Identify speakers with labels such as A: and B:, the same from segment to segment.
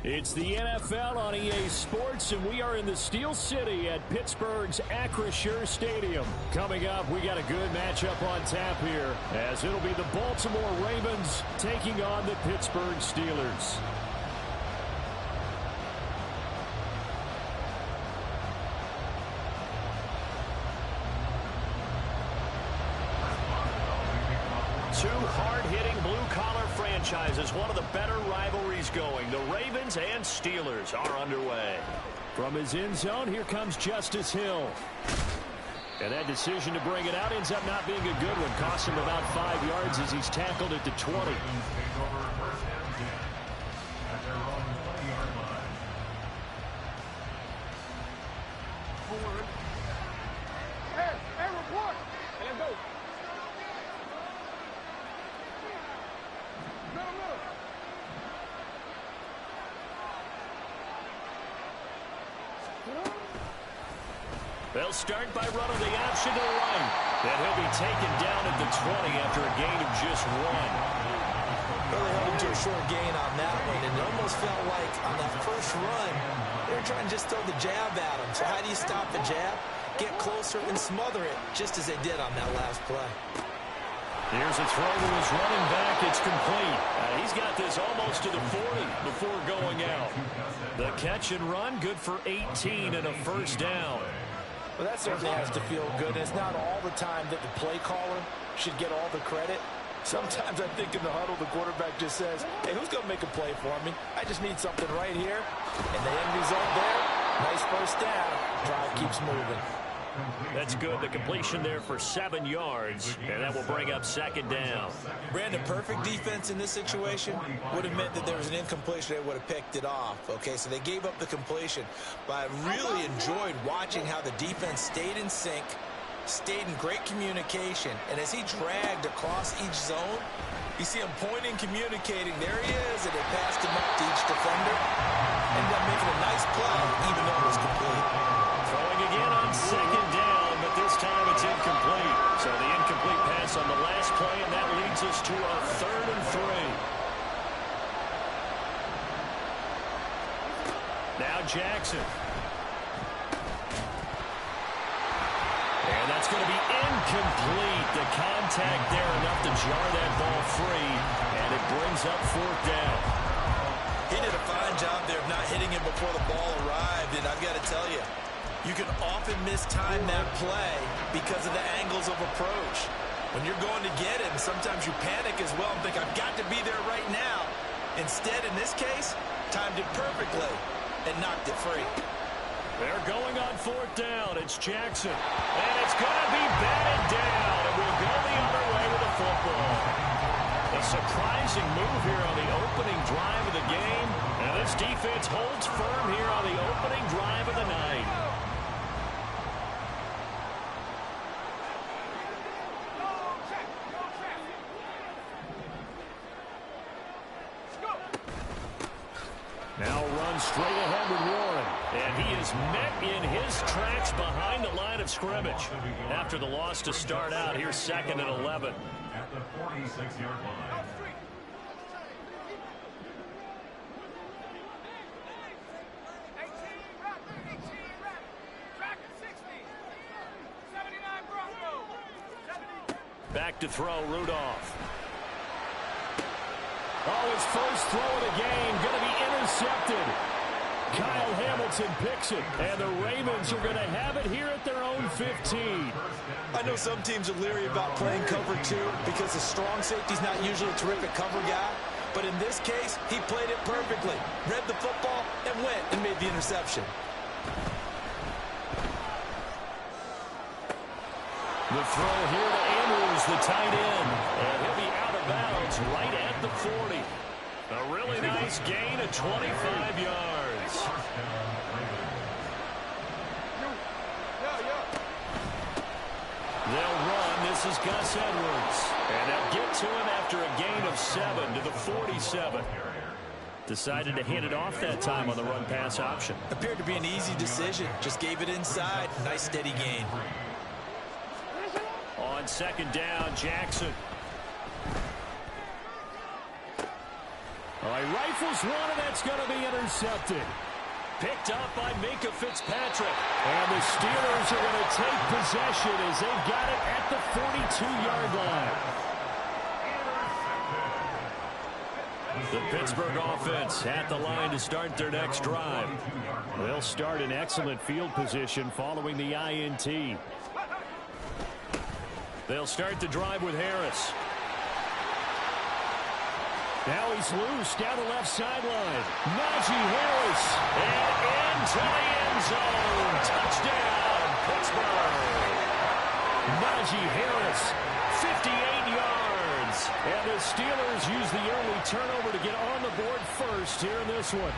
A: It's the NFL on EA Sports, and we are in the Steel City at Pittsburgh's Acrisure Stadium. Coming up, we got a good matchup on tap here, as it'll be the Baltimore Ravens taking on the Pittsburgh Steelers. Two hard-hitting blue-collar franchises, one of the better rivalries going. The Ravens and Steelers are underway. From his end zone, here comes Justice Hill. And that decision to bring it out ends up not being a good one. Costs him about 5 yards as he's tackled at the 20. They'll start by running the option to the right. And he'll be taken down at the 20 after a gain of just 1.
B: Really held him to a short gain on that one, and it almost felt like on that first run, they were trying to just throw the jab at him. So how do you stop the jab? Get closer and smother it, just as they did on that last play.
A: Here's a throw to his running back. It's complete. He's got this almost to the 40 before going out. The catch and run, good for 18 and a first down.
C: Well, that certainly has to feel good. And it's not all the time that the play caller should get all the credit. Sometimes I think in the huddle, the quarterback just says, hey, who's going to make a play for me? I just need something right here. And the end result there, nice first down. Drive keeps moving.
A: That's good. The completion there for 7 yards, and that will bring up second down.
B: Brandon, perfect defense in this situation would have meant that there was an incompletion. They would have picked it off. Okay, so they gave up the completion. But I really enjoyed watching how the defense stayed in sync, stayed in great communication, and as he dragged across each zone, you see him pointing, communicating. There he is, and they passed him up to each defender. Ended up making a nice play, even though it was complete.
A: Throwing again on second down, but this time it's incomplete. So the incomplete pass on the last play, and that leads us to a 3rd and 3. Now Jackson. And that's going to be incomplete. The contact there enough to jar that ball free, and it brings up 4th down.
B: He did a fine job there of not hitting him before the ball arrived, and I've got to tell you, you can often mistime that play because of the angles of approach. When you're going to get him, sometimes you panic as well and think, I've got to be there right now. Instead, in this case, timed it perfectly and knocked it free.
A: They're going on 4th down. It's Jackson. And it's going to be batted down. And we'll go the other way with the football. A surprising move here on the opening drive of the game. And this defense holds firm here on the opening drive of the night. Now runs straight ahead with Warren. And he is met in his tracks behind the line of scrimmage. After the loss to start out, here's 2nd and 11.
D: At the 46-yard line.
A: Back to throw, Rudolph. Oh, his first throw of the game going to be intercepted. Kyle Hamilton picks it, and the Ravens are going to have it here at their own 15.
B: I know some teams are leery about playing cover 2 because the strong safety's not usually a terrific cover guy. But in this case, he played it perfectly. Read the football and went and made the interception.
A: The throw here to Andrews, the tight end. And he'll be out of bounds right at the 40. A really nice gain of 25 yards. They'll run. This is Gus Edwards. And they'll get to him after a gain of 7 to the 47. Decided to hand it off that time on the run-pass option.
B: Appeared to be an easy decision. Just gave it inside. Nice steady gain.
A: On 2nd down, Jackson. Oh, he rifles one, and that's going to be intercepted. Picked up by Minkah Fitzpatrick. And the Steelers are going to take possession as they've got it at the 42-yard line. The Pittsburgh offense at the line to start their next drive. They'll start in excellent field position following the INT. They'll start the drive with Harris. Now he's loose down the left sideline. Najee Harris. And into the end zone. Touchdown, Pittsburgh. Najee Harris, 58 yards. And the Steelers use the early turnover to get on the board first here in this one.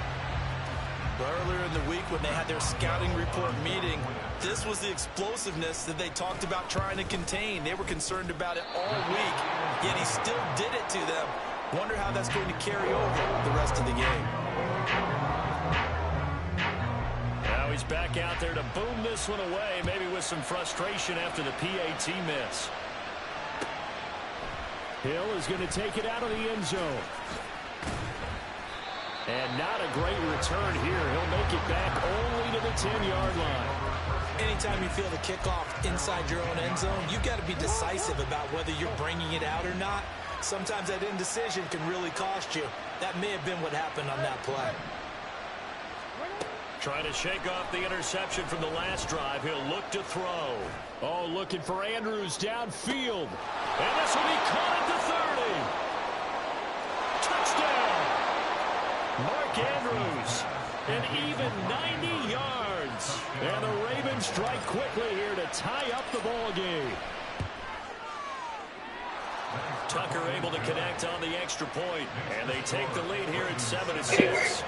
B: Earlier in the week when they had their scouting report meeting, this was the explosiveness that they talked about trying to contain. They were concerned about it all week, yet he still did it to them. Wonder how that's going to carry over the rest of the game.
A: Now he's back out there to boom this one away, maybe with some frustration after the PAT miss. Hill is going to take it out of the end zone. And not a great return here. He'll make it back only to the 10-yard line.
B: Anytime you feel the kickoff inside your own end zone, you've got to be decisive about whether you're bringing it out or not. Sometimes that indecision can really cost you. That may have been what happened on that play.
A: Trying to shake off the interception from the last drive. He'll look to throw. Oh, looking for Andrews downfield. And this will be caught at the 30. Touchdown. Mark Andrews. An even 90 yards. And the Ravens strike quickly here to tie up the ball game. Tucker able to connect on the extra point, and they take the lead here at 7-6.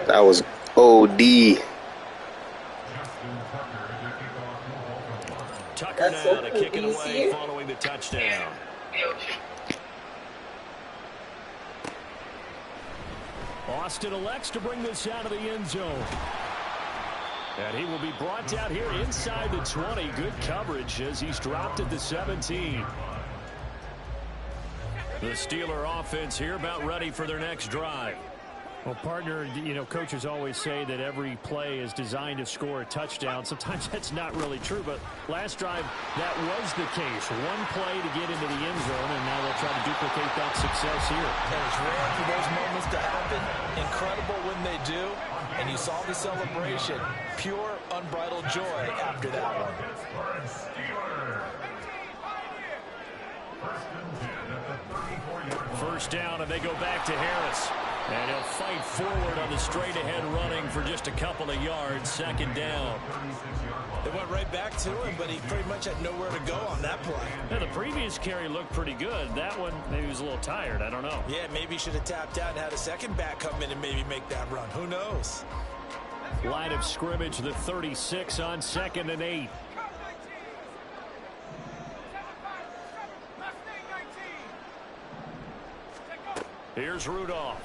E: That was OD.
A: Tucker now to kick it away following the touchdown. Austin elects to bring this out of the end zone. And he will be brought down here inside the 20. Good coverage as he's dropped at the 17. The Steeler offense here about ready for their next drive.
F: Well, partner, you know, coaches always say that every play is designed to score a touchdown. Sometimes that's not really true, but last drive, that was the case. One play to get into the end zone, and now they'll try to duplicate that success here.
B: And it's rare for those moments to happen. Incredible when they do. And you saw the celebration. Pure, unbridled joy after that one.
A: First down, and they go back to Harris. And he'll fight forward on the straight-ahead running for just a couple of yards. Second down.
B: They went right back to him, but he pretty much had nowhere to go on that play.
F: Now, the previous carry looked pretty good. That one, maybe he was a little tired. I don't know.
B: Yeah, maybe he should have tapped out and had a second back come in and maybe make that run. Who knows?
A: Line of scrimmage, the 36 on 2nd and 8. Here's Rudolph.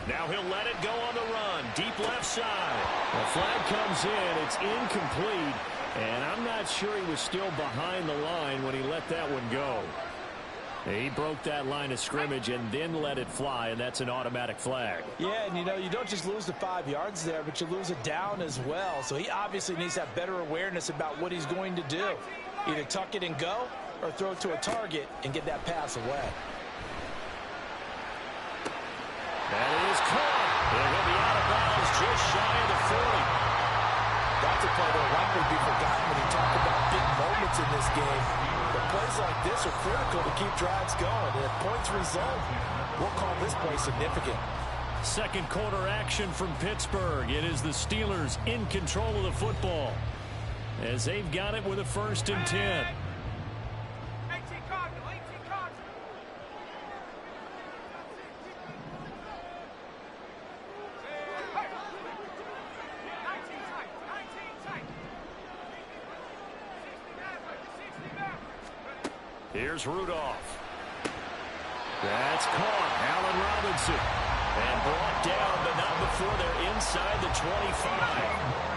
A: Now he'll let it go on the run. Deep left side. The flag comes in. It's incomplete. And I'm not sure he was still behind the line when he let that one go. He broke that line of scrimmage and then let it fly, and that's an automatic flag.
B: Yeah, and you know, you don't just lose the 5 yards there, but you lose it down as well. So he obviously needs to have better awareness about what he's going to do. Either tuck it and go or throw it to a target and get that pass away.
A: That is caught. They're going to be out of bounds just shy of the 40.
B: That's a play that will likely be forgotten when you talk about big moments in this game. But plays like this are critical to keep drives going. And if points result, we'll call this play significant.
A: Second quarter action from Pittsburgh. It is the Steelers in control of the football as they've got it with a 1st and 10. Here's Rudolph. That's caught. Allen Robinson. And brought down, but not before they're inside the 25.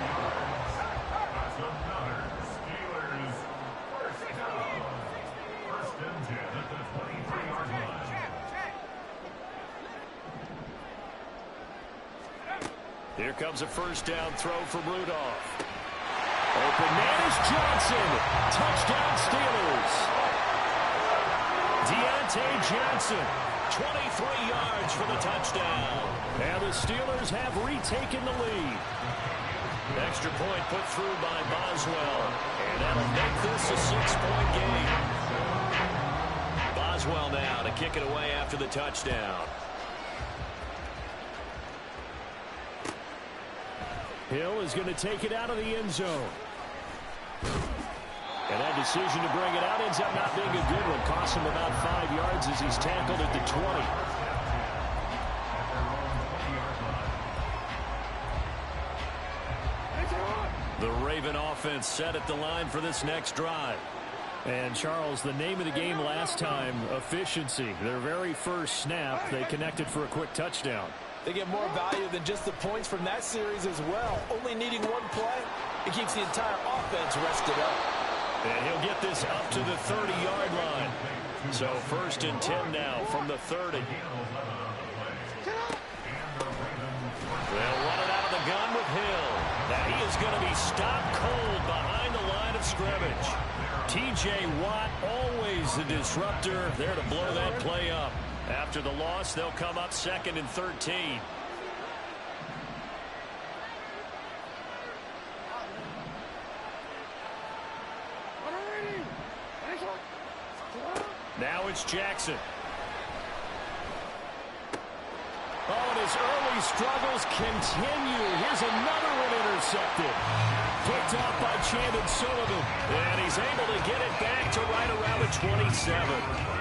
A: Here comes a first down throw from Rudolph. Open man is Johnson. Touchdown Steelers. Deontay Johnson, 23 yards for the touchdown. And the Steelers have retaken the lead. Extra point put through by Boswell. And that'll make this a 6-point game. Boswell now to kick it away after the touchdown. Hill is going to take it out of the end zone. And that decision to bring it out ends up not being a good one. Costs him about 5 yards as he's tackled at the 20. The Raven offense set at the line for this next drive. And, Charles, the name of the game last time, efficiency. Their very first snap, they connected for a quick touchdown.
C: They get more value than just the points from that series as well. Only needing one play, it keeps the entire offense rested up.
A: And he'll get this up to the 30-yard line. So 1st and 10 now from the 30. They'll run it out of the gun with Hill. Now he is going to be stopped cold behind the line of scrimmage. T.J. Watt, always the disruptor, there to blow that play up. After the loss, they'll come up 2nd and 13. Now it's Jackson. Oh, and his early struggles continue. Here's another one intercepted. Picked off by Chandon Sullivan. And he's able to get it back to right around the 27.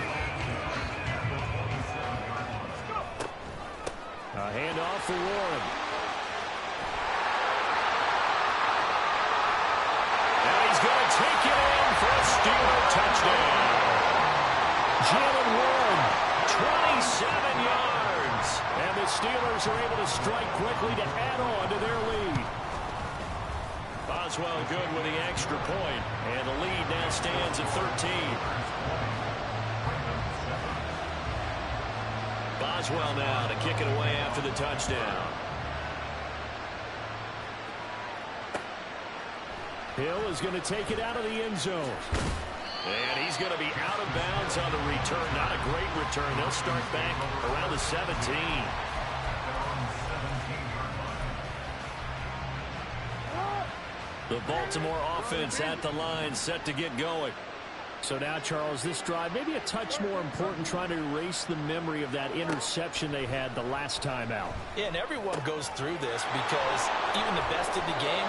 A: A handoff for Warren. And he's going to take it in for a Steeler touchdown. Jalen Warren, 27 yards. And the Steelers are able to strike quickly to add on to their lead. Boswell good with the extra point. And the lead now stands at 13. Boswell now to kick it away after the touchdown. Hill is going to take it out of the end zone. And he's going to be out of bounds on the return. Not a great return. They'll start back around the 17. The Baltimore offense at the line, set to get going. So now, Charles, this drive maybe a touch more important, trying to erase the memory of that interception they had the last time out.
C: Yeah, and everyone goes through this because even the best in the game,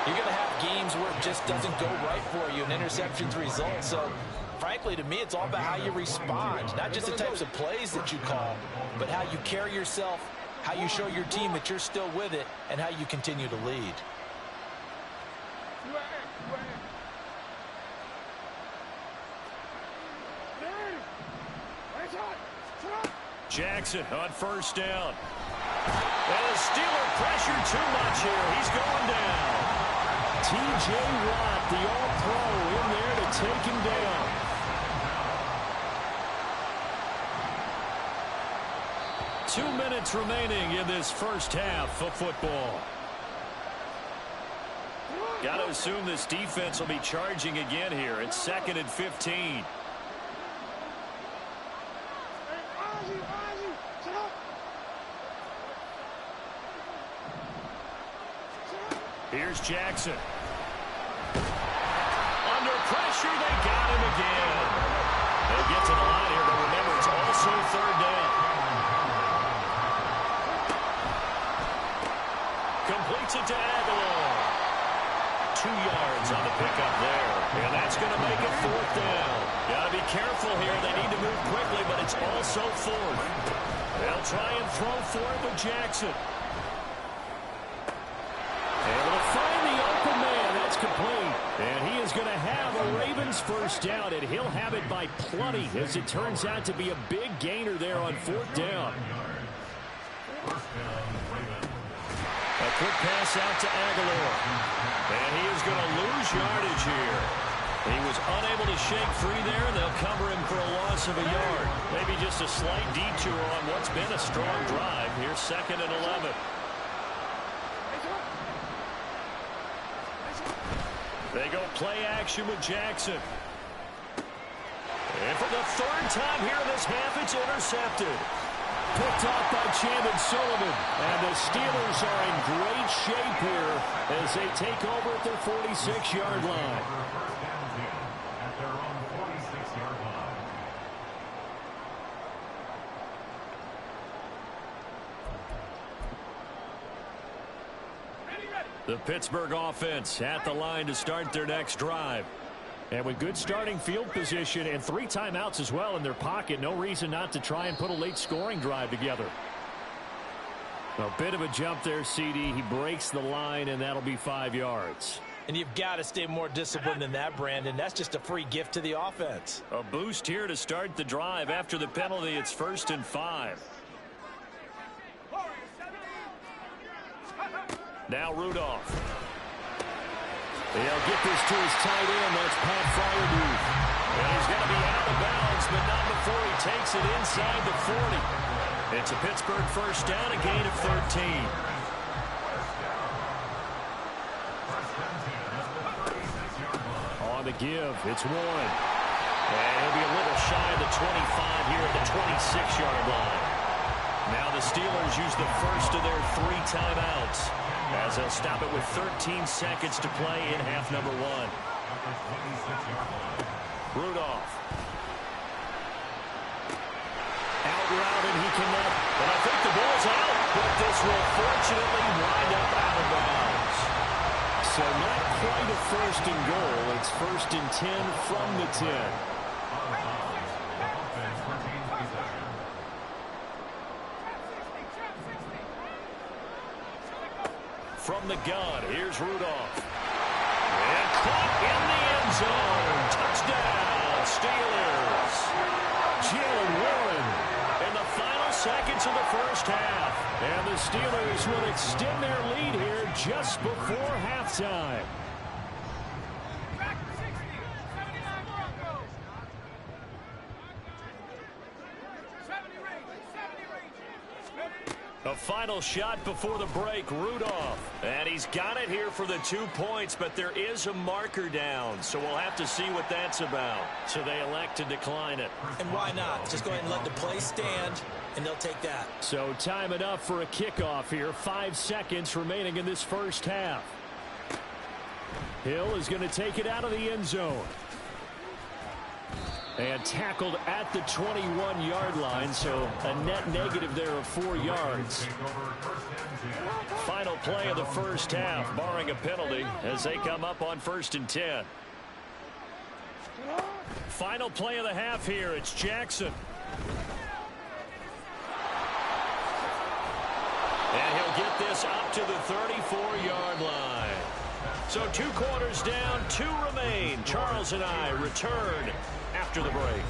C: you're going to have games where it just doesn't go right for you, and interceptions result. So, frankly, to me, it's all about how you respond, not just the types of plays that you call, but how you carry yourself, how you show your team that you're still with it, and how you continue to lead.
A: Jackson on first down. And the Steeler pressure too much here. He's going down. T.J. Watt, the all-pro, in there to take him down. Two minutes remaining in this first half of football. Got to assume this defense will be charging again here. It's 2nd and 15. Here's Jackson. Under pressure, they got him again. They'll get to the line here, but remember, it's also 3rd down. Completes it to Aguilar. 2 yards on the pickup there. And that's going to make it 4th down. Got to be careful here. They need to move quickly, but it's also 4th. They'll try and throw for it with Jackson. Able to find the open man. That's complete. And he is going to have a Ravens first down, and he'll have it by plenty, as it turns out to be a big gainer there on 4th down. A quick pass out to Aguilar. And he is going to lose yardage here. He was unable to shake free there. They'll cover him for a loss of a yard. Maybe just a slight detour on what's been a strong drive. Here's 2nd and 11. They go play action with Jackson. And for the third time here in this half, it's intercepted. Picked off by Chandon Sullivan. And the Steelers are in great shape here as they take over at their 46-yard line.
D: At their own 46-yard line.
A: The Pittsburgh offense at the line to start their next drive.
F: And with good starting field position and 3 timeouts as well in their pocket, no reason not to try and put a late scoring drive together. A bit of a jump there, CD. He breaks the line, and that'll be 5 yards.
C: And you've got to stay more disciplined than that, Brandon. That's just a free gift to the offense.
A: A boost here to start the drive. After the penalty, it's 1st and 5. Now Rudolph. He'll get this to his tight end. That's Pat Freiermuth. And he's going to be out of bounds, but not before he takes it inside the 40. It's a Pittsburgh first down, a gain of 13. On the give, it's Warren. And he'll be a little shy of the 25 here at the 26-yard line. Now the Steelers use the first of their 3 timeouts, as they'll stop it with 13 seconds to play in half number 1. Rudolph. Out route, and he cannot. And I think the ball's out, but this will fortunately wind up out of bounds. So not quite a 1st and goal. It's 1st and 10 from the 10. From the gun, here's Rudolph. And caught in the end zone. Touchdown, Steelers. Jaylen Warren in the final seconds of the first half. And the Steelers will extend their lead here just before halftime. A final shot before the break, Rudolph. And he's got it here for the 2 points, but there is a marker down, so we'll have to see what that's about. So they elect to decline it.
B: And why not? Just go ahead and let the play stand, and they'll take that.
F: So time enough for a kickoff here. 5 seconds remaining in this first half. Hill is going to take it out of the end zone. And tackled at the 21-yard line, so a net negative there of 4 yards. Final play of the first half, barring a penalty, as they come up on 1st and 10. Final play of the half here, it's Jackson. And he'll get this up to the 34-yard line. So 2 quarters down, 2 remain. Charles and I return after the break.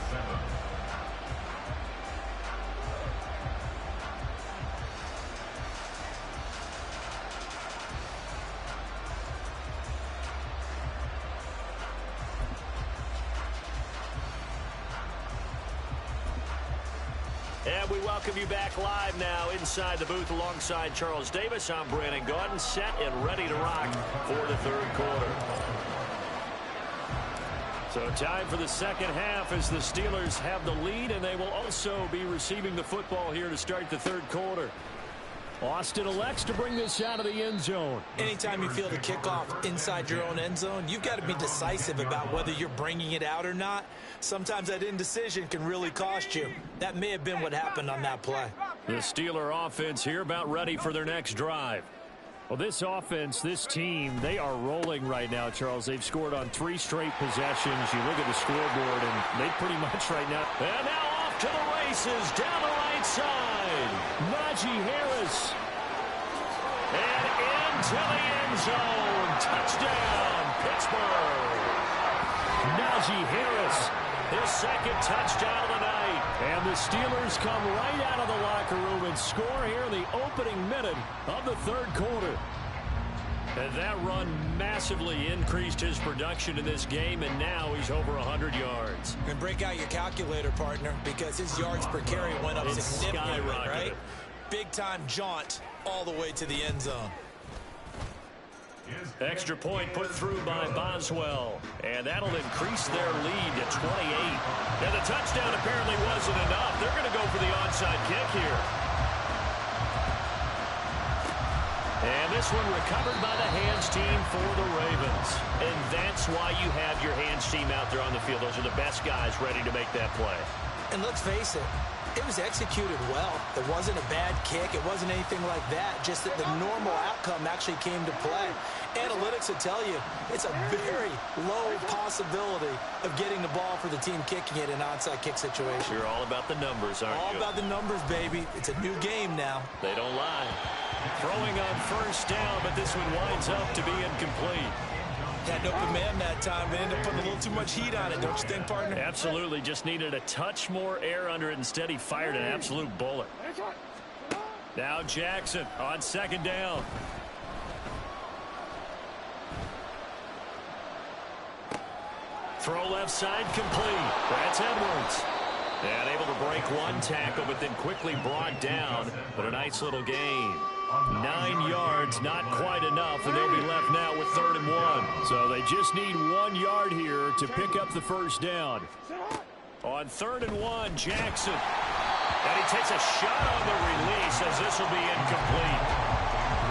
F: And we welcome you back live now inside the booth alongside Charles Davis. I'm Brandon Gaudin, set and ready to rock for the 3rd quarter. So time for the second half as the Steelers have the lead, and they will also be receiving the football here to start the 3rd quarter. Austin elects to bring this out of the end zone.
B: Anytime you feel the kickoff inside your own end zone, you've got to be decisive about whether you're bringing it out or not. Sometimes that indecision can really cost you. That may have been what happened on that play.
A: The Steeler offense here about ready for their next drive.
F: Well, this offense, this team, they are rolling right now, Charles. They've scored on 3 straight possessions. You look at the scoreboard, and they pretty much right now.
A: And now off to the races down the right side.
F: Najee Harris.
A: And into the end zone. Touchdown, Pittsburgh.
F: Najee Harris.
A: His 2nd touchdown of the night.
F: And the Steelers come right out of the locker room and score here in the opening minute of the 3rd quarter.
A: And that run massively increased his production in this game, and now he's over 100 yards.
B: And break out your calculator, partner, because his yards per carry went up significantly, right? Big-time jaunt all the way to the end zone.
D: Is
A: Extra point put through by Boswell. And that'll increase their lead to 28. And the touchdown apparently wasn't enough. They're going to go for the onside kick here. And this one recovered by the hands team for the Ravens. And that's why you have your hands team out there on the field. Those are the best guys ready to make that play.
B: And let's face it, it was executed well. It wasn't a bad kick. It wasn't anything like that. Just that the normal outcome actually came to play. Analytics will tell you it's a very low possibility of getting the ball for the team kicking it in an onside kick situation.
A: You're all about the numbers, aren't you?
B: All about the numbers, baby. It's a new game now.
A: They don't lie. Throwing on first down, but this one winds up to be incomplete.
B: Had an open man that time. They ended up putting a little too much heat on it, don't you think, partner?
A: Absolutely. Just needed a touch more air under it. Instead, he fired an absolute bullet. Now Jackson on second down. Throw left side complete. That's Edwards. And able to break one tackle, but then quickly brought down. But a nice little gain. 9 yards, not quite enough, and they'll be left now with 3rd and 1. So they just need 1 yard here to pick up the first down. On 3rd and 1, Jackson. And he takes a shot on the release as this will be incomplete.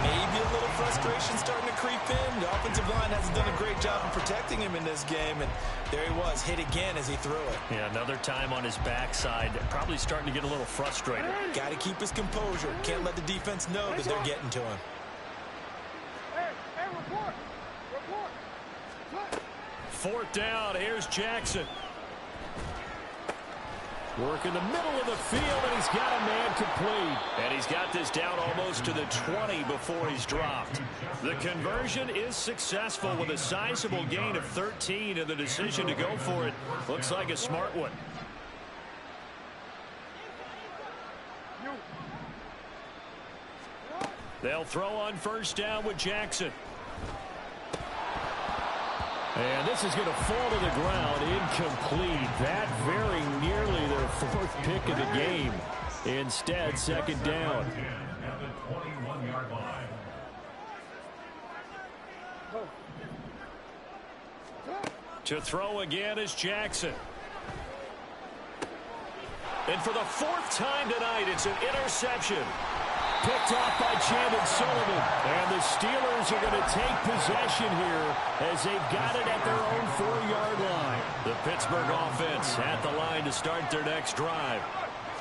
B: Maybe a little frustration starting to creep in. The offensive line hasn't done a great job of protecting him in this game, and there he was, hit again as he threw it.
A: Yeah, another time on his backside, probably starting to get a little frustrated.
B: Got to keep his composure. Can't let the defense know that they're getting to him.
A: Fourth down, here's Jackson. Work in the middle of the field, and he's got a man complete. And he's got this down almost to the 20 before he's dropped. The conversion is successful with a sizable gain of 13, and the decision to go for it looks like a smart one. They'll throw on first down with Jackson. And this is going to fall to the ground, incomplete. That very nearly their 4th pick of the game. Instead, second down.
D: At the 21-yard line.
A: To throw again is Jackson. And for the 4th time tonight, it's an interception. Picked off by Chandon Sullivan. And the Steelers are going to take possession here as they've got it at their own 4-yard line. The Pittsburgh offense at the line to start their next drive.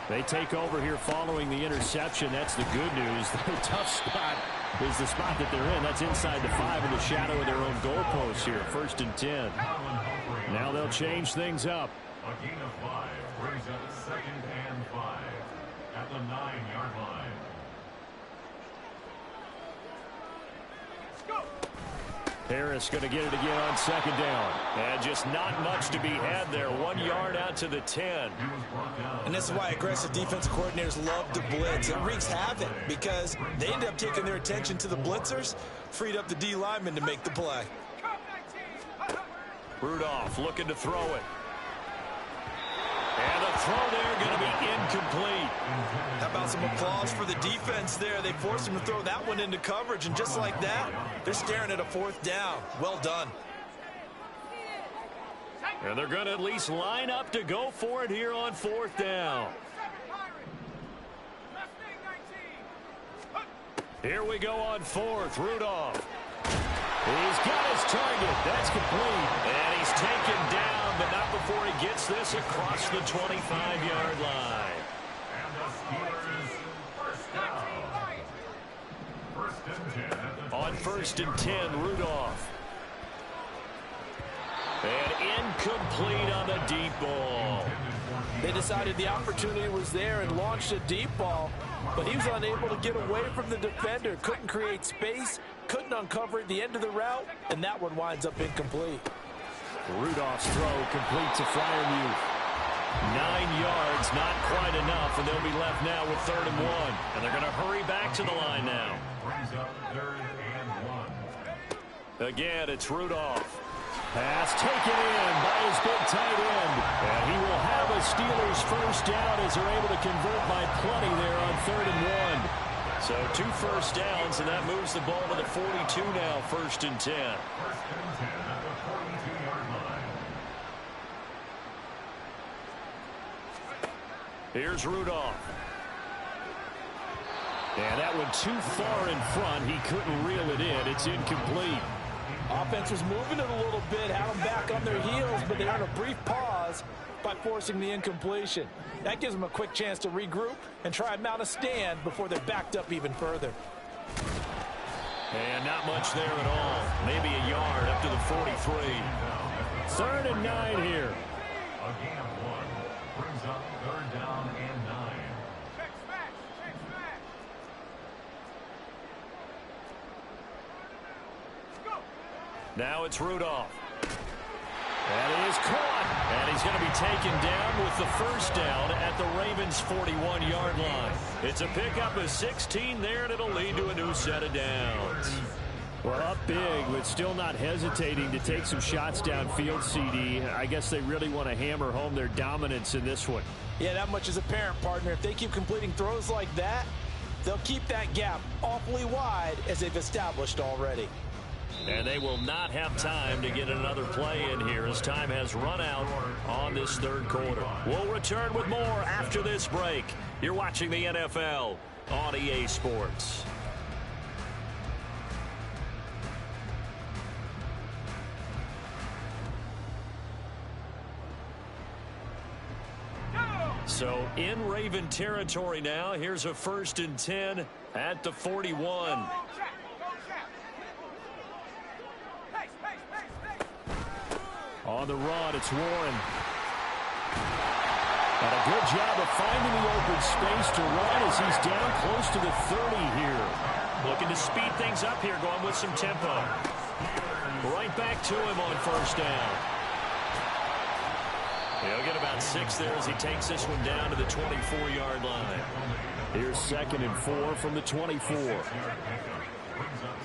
A: They take over here following the interception. That's the good news. The tough spot is the spot that they're in. That's inside the 5 in the shadow of their own goalpost here. 1st and 10. Now they'll change things up.
D: A gain of 5 brings up 2nd and 5 at the 9-yard line.
A: Harris going to get it again on second down. And just not much to be had there. 1 yard out to the 10.
B: And this is why aggressive defensive coordinators love to blitz. It wreaks havoc because they end up taking their attention to the blitzers, freed up the D lineman to make the play.
A: Rudolph looking to throw it. And the throw there going to be incomplete.
B: How about some applause for the defense there? They forced him to throw that one into coverage, and just like that, they're staring at a 4th down. Well done.
A: And they're going to at least line up to go for it here on 4th down. Here we go on 4th. Rudolph. He's got his target. That's complete. And he's taken down, but not before he gets this across the 25-yard line.
D: And the Steelers first down. 1st and 10 at the
A: On 1st and 10, Rudolph. And incomplete on the deep ball.
C: They decided the opportunity was there and launched a deep ball, but he was unable to get away from the defender. Couldn't create space, couldn't uncover at the end of the route, and that one winds up incomplete.
A: Rudolph's throw complete to Freiermuth. 9 yards, not quite enough, and they'll be left now with 3rd and 1. And they're going to hurry back to the line now.
D: brings up 3rd and 1.
A: Again, it's Rudolph. Pass taken in by his big tight end. And he will have a Steelers first down as they're able to convert by plenty there on 3rd and 1. So 2 first downs, and that moves the ball to the 42 now, 1st and 10.
D: First and 10 at the 42-yard line.
A: Here's Rudolph. And that one too far in front. He couldn't reel it in. It's incomplete.
C: Offense was moving it a little bit, had them back on their heels, but they earned a brief pause by forcing the incompletion. That gives them a quick chance to regroup and try and mount a stand before they're backed up even further.
A: And not much there at all. Maybe a yard up to the 43. 3rd and 9 here.
D: A gain of 1 brings up 3rd down and 9.
A: Now it's Rudolph. That is caught. And he's going to be taken down with the 1st down at the Ravens' 41-yard line. It's a pickup of 16 there, and it'll lead to a new set of downs.
F: Well, up big, but still not hesitating to take some shots downfield, CD. I guess they really want to hammer home their dominance in this one.
C: Yeah, that much is apparent, partner. If they keep completing throws like that, they'll keep that gap awfully wide as they've established already.
A: And they will not have time to get another play in here as time has run out on this 3rd quarter. We'll return with more after this break. You're watching the NFL on EA Sports. So in Raven territory now. Here's a 1st and 10 at the 41.
F: On the run, it's Warren. And a good job of finding the open space to run as he's down close to the 30 here.
A: Looking to speed things up here, going with some tempo. Right back to him on 1st down. He'll get about 6 there as he takes this one down to the 24-yard line.
F: Here's 2nd and 4 from the 24.
D: Brings up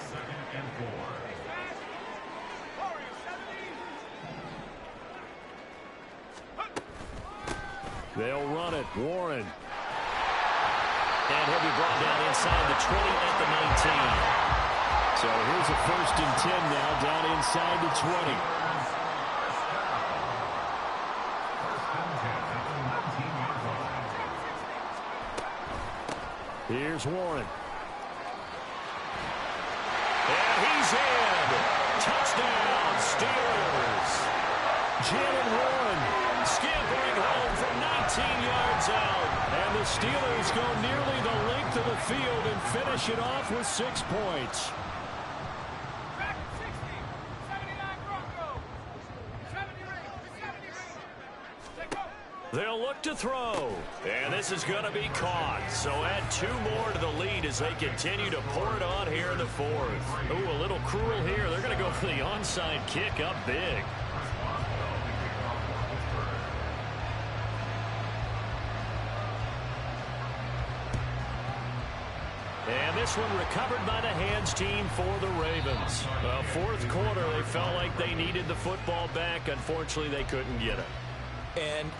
D: 2nd and 4.
F: They'll run it. Warren.
A: And he'll be brought down inside the 20 at the 19.
F: So here's a 1st and 10 now, down inside the 20. Here's Warren.
A: And he's in. Touchdown, Steelers.
F: Jalen Warren
A: Scampering home from 19 yards out.
F: And the Steelers go nearly the length of the field and finish it off with 6 points.
A: They'll look to throw. And this is going to be caught. So add 2 more to the lead as they continue to pour it on here in the 4th. Ooh, a little cruel here. They're going to go for the onside kick up big. And this one recovered by the hands team for the Ravens. Well, 4th quarter, they felt like they needed the football back. Unfortunately, they couldn't get it.
B: And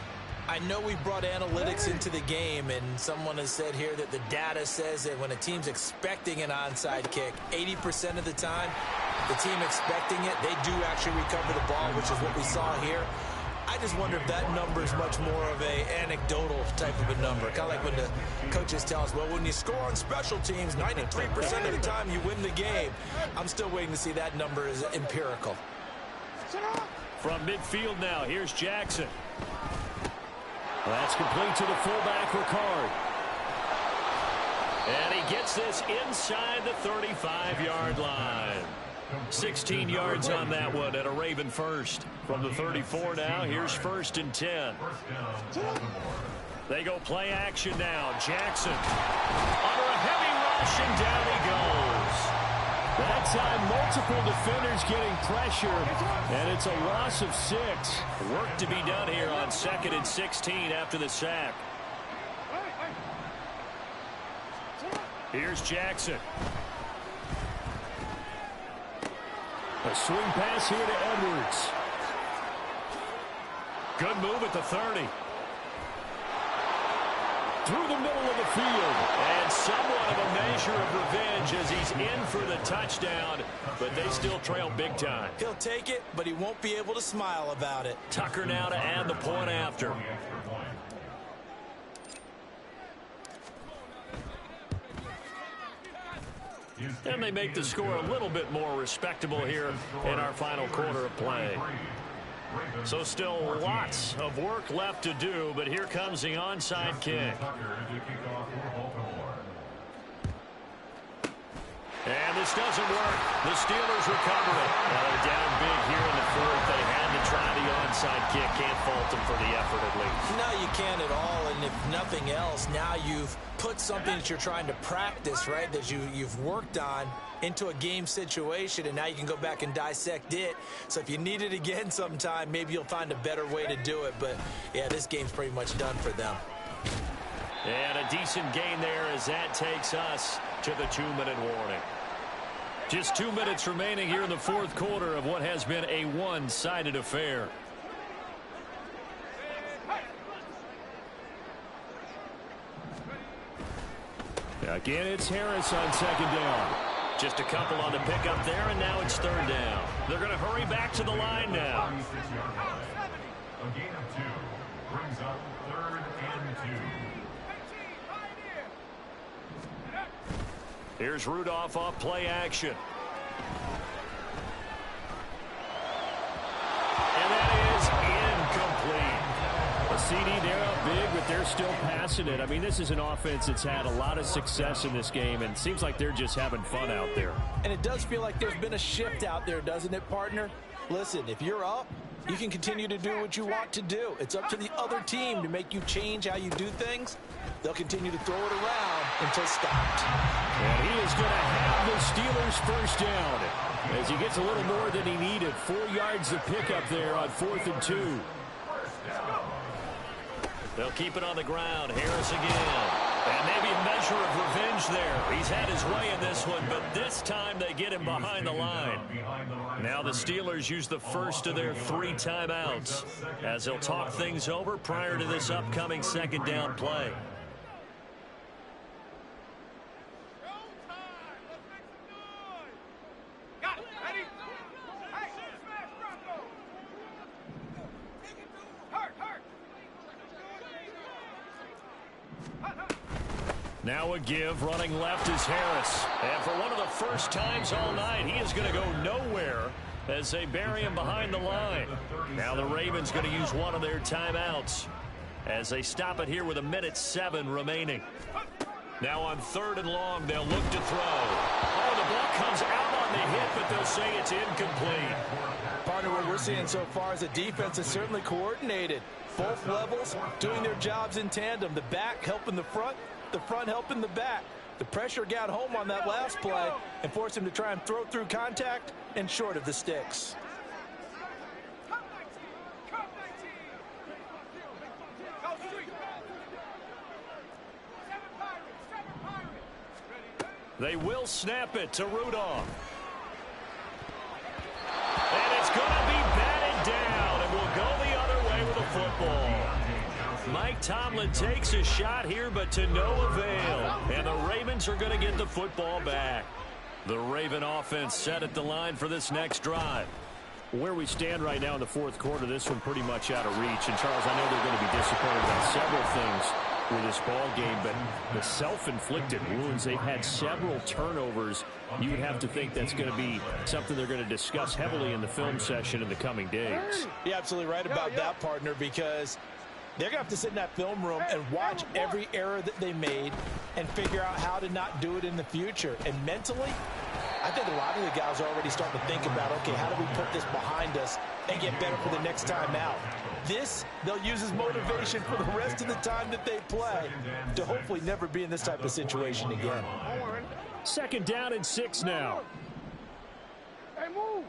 B: I know we brought analytics into the game, and someone has said here that the data says that when a team's expecting an onside kick, 80% of the time, the team expecting it, they do actually recover the ball, which is what we saw here. I just wonder if that number is much more of a anecdotal type of a number. Kind of like when the coaches tell us, well, when you score on special teams, 93% of the time you win the game. I'm still waiting to see that number is empirical.
A: From midfield now, here's Jackson.
F: That's complete to the fullback, Ricard.
A: And he gets this inside the 35-yard line. 16 yards on that one at a Raven 1st. From the 34 now, here's 1st and 10. They go play action now. Jackson under a heavy rush, and down he goes.
F: That time, multiple defenders getting pressure, and it's a loss of 6.
A: Work to be done here on 2nd and 16 after the sack. Here's Jackson.
F: A swing pass here to Edwards.
A: Good move at the 30.
F: through the middle of the field.
A: And somewhat of a measure of revenge as he's in for the touchdown, but they still trail big time.
B: He'll take it, but he won't be able to smile about it.
A: Tucker now to add the point after. And they make the score a little bit more respectable here in our final quarter of play. So still lots of work left to do, but here comes the onside kick. And this doesn't work. The Steelers recover it. Now they're down big here in the fourth. They had to try the onside kick. Can't fault them for the effort at least.
B: No, you can't at all. And if nothing else, now you've put something that you're trying to practice, right, that you've worked on into a game situation, and now you can go back and dissect it. So if you need it again sometime, maybe you'll find a better way to do it. But, yeah, this game's pretty much done for them.
A: And a decent gain there as that takes us to the 2-minute warning. Just 2 minutes remaining here in the fourth quarter of what has been a one-sided affair.
F: Again, it's Harris on second down.
A: Just a couple on the pickup there, and now it's third down. They're going to hurry back to the line now.
D: A gain of 2 brings up 3rd and 2.
A: Here's Rudolph off play action. And that is incomplete.
F: A CD, they're up big, but they're still passing it. I mean, this is an offense that's had a lot of success in this game, and it seems like they're just having fun out there.
C: And it does feel like there's been a shift out there, doesn't it, partner? Listen, if you're up, you can continue to do what you want to do. It's up to the other team to make you change how you do things. They'll continue to throw it around until stopped.
F: And he is going to have the Steelers first down as he gets a little more than he needed. 4 yards of pickup there on 4th and 2.
A: They'll keep it on the ground. Harris again. And maybe a measure of revenge there. He's had his way in this one, but this time they get him behind the line. Now the Steelers use the first of their 3 timeouts as they'll talk things over prior to this upcoming second down play. Now a give, running left is Harris. And for one of the first times all night, he is going to go nowhere as they bury him behind the line. Now the Ravens going to use one of their timeouts as they stop it here with 1:07 remaining. Now on 3rd and long, they'll look to throw. Oh, the ball comes out on the hit, but they'll say it's incomplete.
C: Partner, what we're seeing so far is the defense is certainly coordinated. Both levels doing their jobs in tandem. The back helping the front helping the back. The pressure got home on that last play and forced him to try and throw through contact and short of the sticks.
A: They will snap it to Rudolph. And it's going to be batted down, and we'll go the other way with the football. Mike Tomlin takes a shot here, but to no avail. And the Ravens are going to get the football back. The Raven offense set at the line for this next drive.
F: Where we stand right now in the fourth quarter, this one pretty much out of reach. And, Charles, I know they're going to be disappointed about several things with this ball game, but the self-inflicted wounds, they've had several turnovers. You would have to think that's going to be something they're going to discuss heavily in the film session in the coming days.
C: You're absolutely right about that, partner, because they're going to have to sit in that film room and watch every error that they made and figure out how to not do it in the future. And mentally, I think a lot of the guys are already starting to think about, okay, how do we put this behind us and get better for the next time out? This, they'll use as motivation for the rest of the time that they play to hopefully never be in this type of situation again.
F: 2nd down and 6 now.
G: Hey, move.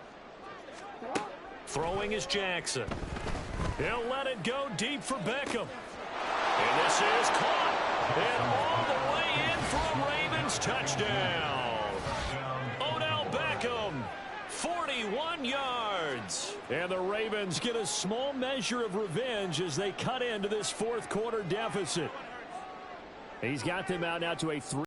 A: Throwing is Jackson. He'll let it go deep for Beckham. And this is caught. And all the way in for a Ravens touchdown. Odell Beckham, 41 yards.
F: And the Ravens get a small measure of revenge as they cut into this fourth quarter deficit. He's got them out now to a 3.